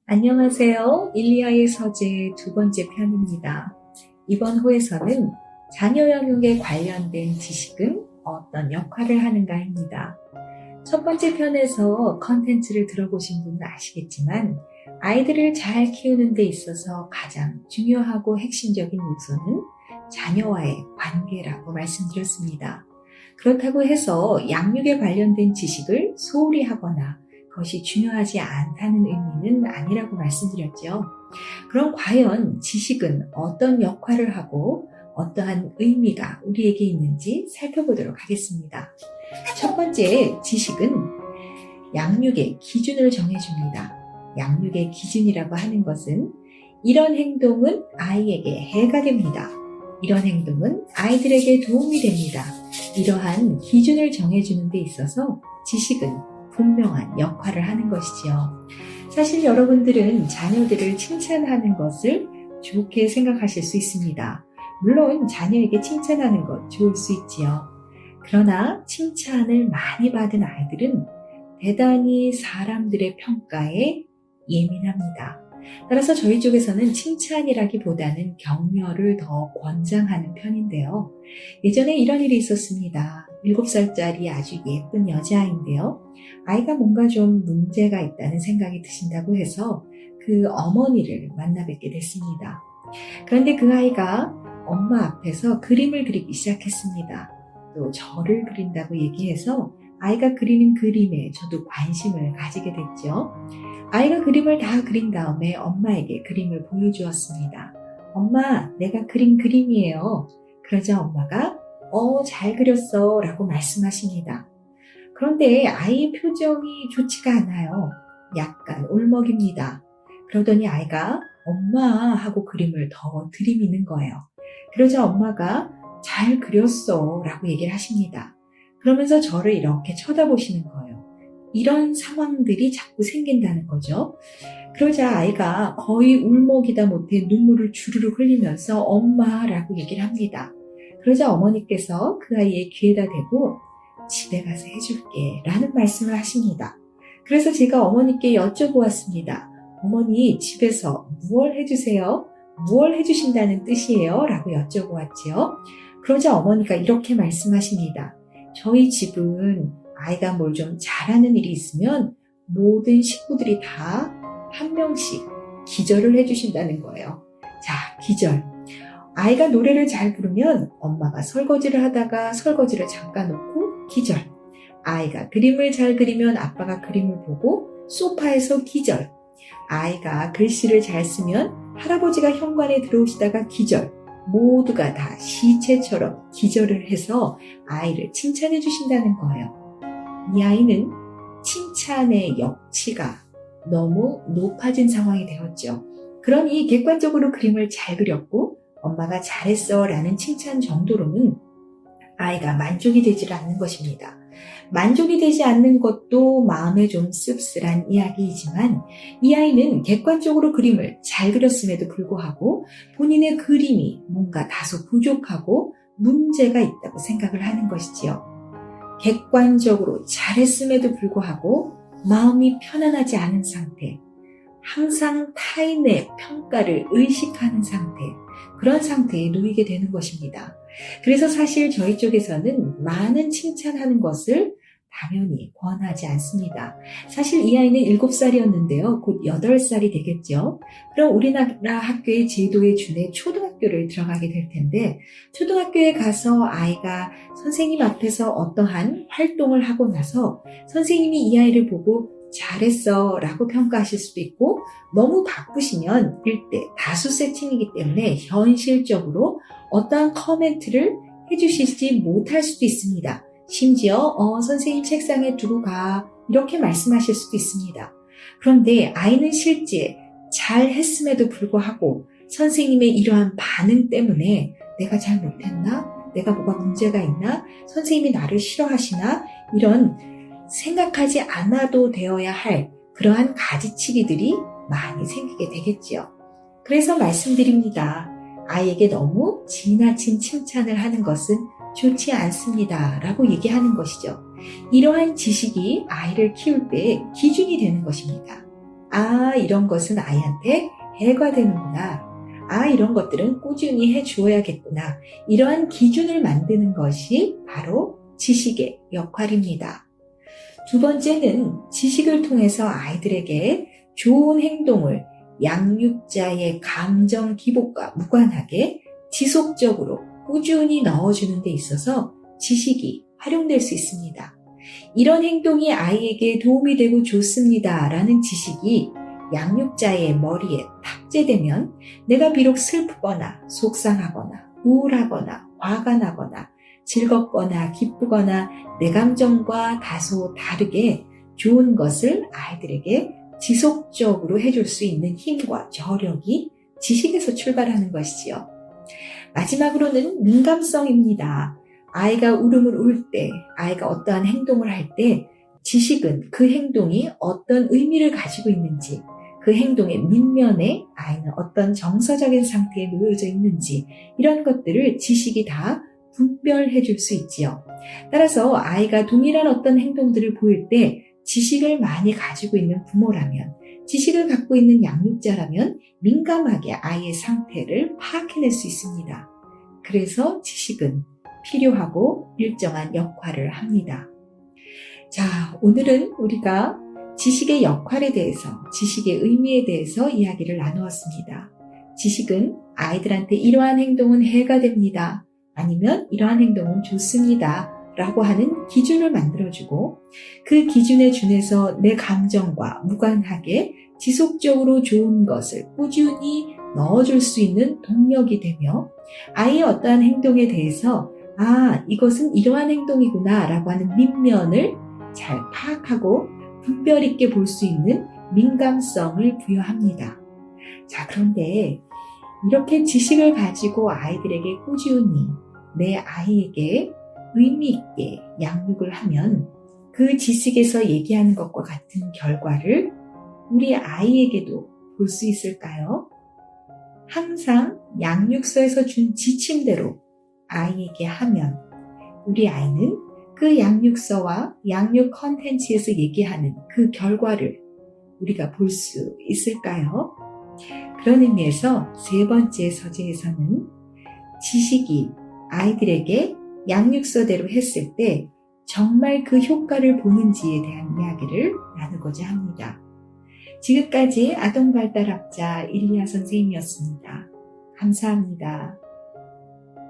안녕하세요. 일리아의 서재 두 번째 편입니다. 이번 호에서는 자녀 양육에 관련된 지식은 어떤 역할을 하는가입니다. 첫 번째 편에서 컨텐츠를 들어보신 분은 아시겠지만 아이들을 잘 키우는 데 있어서 가장 중요하고 핵심적인 요소는 자녀와의 관계라고 말씀드렸습니다. 그렇다고 해서 양육에 관련된 지식을 소홀히 하거나 그것이 중요하지 않다는 의미는 아니라고 말씀드렸죠. 그럼 과연 지식은 어떤 역할을 하고 어떠한 의미가 우리에게 있는지 살펴보도록 하겠습니다. 첫 번째 지식은 양육의 기준을 정해줍니다. 양육의 기준이라고 하는 것은 이런 행동은 아이에게 해가 됩니다. 이런 행동은 아이들에게 도움이 됩니다. 이러한 기준을 정해주는 데 있어서 지식은 분명한 역할을 하는 것이지요. 사실 여러분들은 자녀들을 칭찬하는 것을 좋게 생각하실 수 있습니다. 물론 자녀에게 칭찬하는 것 좋을 수 있지요. 그러나 칭찬을 많이 받은 아이들은 대단히 사람들의 평가에 예민합니다. 따라서 저희 쪽에서는 칭찬이라기보다는 격려를 더 권장하는 편인데요. 예전에 이런 일이 있었습니다. 7살짜리 아주 예쁜 여자아이인데요. 아이가 뭔가 좀 문제가 있다는 생각이 드신다고 해서 그 어머니를 만나 뵙게 됐습니다. 그런데 그 아이가 엄마 앞에서 그림을 그리기 시작했습니다. 또 저를 그린다고 얘기해서 아이가 그리는 그림에 저도 관심을 가지게 됐죠. 아이가 그림을 다 그린 다음에 엄마에게 그림을 보여주었습니다. 엄마, 내가 그린 그림이에요. 그러자 엄마가 잘 그렸어 라고 말씀하십니다. 그런데 아이의 표정이 좋지가 않아요. 약간 울먹입니다. 그러더니 아이가 엄마 하고 그림을 더 들이미는 거예요. 그러자 엄마가 잘 그렸어 라고 얘기를 하십니다. 그러면서 저를 이렇게 쳐다보시는 거예요. 이런 상황들이 자꾸 생긴다는 거죠. 그러자 아이가 거의 울먹이다 못해 눈물을 주르륵 흘리면서 엄마라고 얘기를 합니다. 그러자 어머니께서 그 아이의 귀에다 대고 집에 가서 해줄게 라는 말씀을 하십니다. 그래서 제가 어머니께 여쭤보았습니다. 어머니, 집에서 무얼 해주세요? 무얼 해주신다는 뜻이에요? 라고 여쭤보았지요. 그러자 어머니가 이렇게 말씀하십니다. 저희 집은 아이가 뭘 좀 잘하는 일이 있으면 모든 식구들이 다 한 명씩 기절을 해주신다는 거예요. 자, 기절. 아이가 노래를 잘 부르면 엄마가 설거지를 하다가 설거지를 잠깐 놓고 기절. 아이가 그림을 잘 그리면 아빠가 그림을 보고 소파에서 기절. 아이가 글씨를 잘 쓰면 할아버지가 현관에 들어오시다가 기절. 모두가 다 시체처럼 기절을 해서 아이를 칭찬해 주신다는 거예요. 이 아이는 칭찬의 역치가 너무 높아진 상황이 되었죠. 그러니 객관적으로 그림을 잘 그렸고 엄마가 잘했어 라는 칭찬 정도로는 아이가 만족이 되질 않는 것입니다. 만족이 되지 않는 것도 마음에 좀 씁쓸한 이야기이지만 이 아이는 객관적으로 그림을 잘 그렸음에도 불구하고 본인의 그림이 뭔가 다소 부족하고 문제가 있다고 생각을 하는 것이지요. 객관적으로 잘했음에도 불구하고 마음이 편안하지 않은 상태, 항상 타인의 평가를 의식하는 상태, 그런 상태에 놓이게 되는 것입니다. 그래서 사실 저희 쪽에서는 많은 칭찬하는 것을 당연히 권하지 않습니다. 사실 이 아이는 7살이었는데요. 곧 8살이 되겠죠. 그럼 우리나라 학교의 제도에 준해 초등학교를 들어가게 될 텐데 초등학교에 가서 아이가 선생님 앞에서 어떠한 활동을 하고 나서 선생님이 이 아이를 보고 잘했어 라고 평가하실 수도 있고 너무 바쁘시면 일대 다수 세팅이기 때문에 현실적으로 어떠한 커멘트를 해주시지 못할 수도 있습니다. 심지어 선생님 책상에 두고 가 이렇게 말씀하실 수도 있습니다. 그런데 아이는 실제 잘 했음에도 불구하고 선생님의 이러한 반응 때문에 내가 잘 못했나? 내가 뭐가 문제가 있나? 선생님이 나를 싫어하시나? 이런 생각하지 않아도 되어야 할 그러한 가지치기들이 많이 생기게 되겠지요. 그래서 말씀드립니다. 아이에게 너무 지나친 칭찬을 하는 것은 좋지 않습니다 라고 얘기하는 것이죠. 이러한 지식이 아이를 키울 때 기준이 되는 것입니다. 아, 이런 것은 아이한테 해가 되는구나. 아, 이런 것들은 꾸준히 해주어야겠구나. 이러한 기준을 만드는 것이 바로 지식의 역할입니다. 두 번째는 지식을 통해서 아이들에게 좋은 행동을 양육자의 감정 기복과 무관하게 지속적으로 꾸준히 넣어주는 데 있어서 지식이 활용될 수 있습니다. 이런 행동이 아이에게 도움이 되고 좋습니다 라는 지식이 양육자의 머리에 탑재되면 내가 비록 슬프거나 속상하거나 우울하거나 화가 나거나 즐겁거나 기쁘거나 내 감정과 다소 다르게 좋은 것을 아이들에게 지속적으로 해줄 수 있는 힘과 저력이 지식에서 출발하는 것이지요. 마지막으로는 민감성입니다. 아이가 울음을 울 때, 아이가 어떠한 행동을 할 때 지식은 그 행동이 어떤 의미를 가지고 있는지, 그 행동의 밑면에 아이는 어떤 정서적인 상태에 놓여져 있는지 이런 것들을 지식이 다 분별해 줄 수 있지요. 따라서 아이가 동일한 어떤 행동들을 보일 때 지식을 많이 가지고 있는 부모라면, 지식을 갖고 있는 양육자라면 민감하게 아이의 상태를 파악해낼 수 있습니다. 그래서 지식은 필요하고 일정한 역할을 합니다. 자, 오늘은 우리가 지식의 역할에 대해서, 지식의 의미에 대해서 이야기를 나누었습니다. 지식은 아이들한테 이러한 행동은 해가 됩니다. 아니면 이러한 행동은 좋습니다. 라고 하는 기준을 만들어주고 그 기준에 준해서 내 감정과 무관하게 지속적으로 좋은 것을 꾸준히 넣어줄 수 있는 동력이 되며 아이의 어떠한 행동에 대해서 아, 이것은 이러한 행동이구나 라고 하는 밑면을 잘 파악하고 분별 있게 볼 수 있는 민감성을 부여합니다. 자, 그런데 이렇게 지식을 가지고 아이들에게 꾸준히 내 아이에게 의미 있게 양육을 하면 그 지식에서 얘기하는 것과 같은 결과를 우리 아이에게도 볼 수 있을까요? 항상 양육서에서 준 지침대로 아이에게 하면 우리 아이는 그 양육서와 양육 컨텐츠에서 얘기하는 그 결과를 우리가 볼 수 있을까요? 그런 의미에서 세 번째 서재에서는 지식이 아이들에게 양육서대로 했을 때 정말 그 효과를 보는지에 대한 이야기를 나누고자 합니다. 지금까지 아동발달학자 일리아 선생님이었습니다. 감사합니다.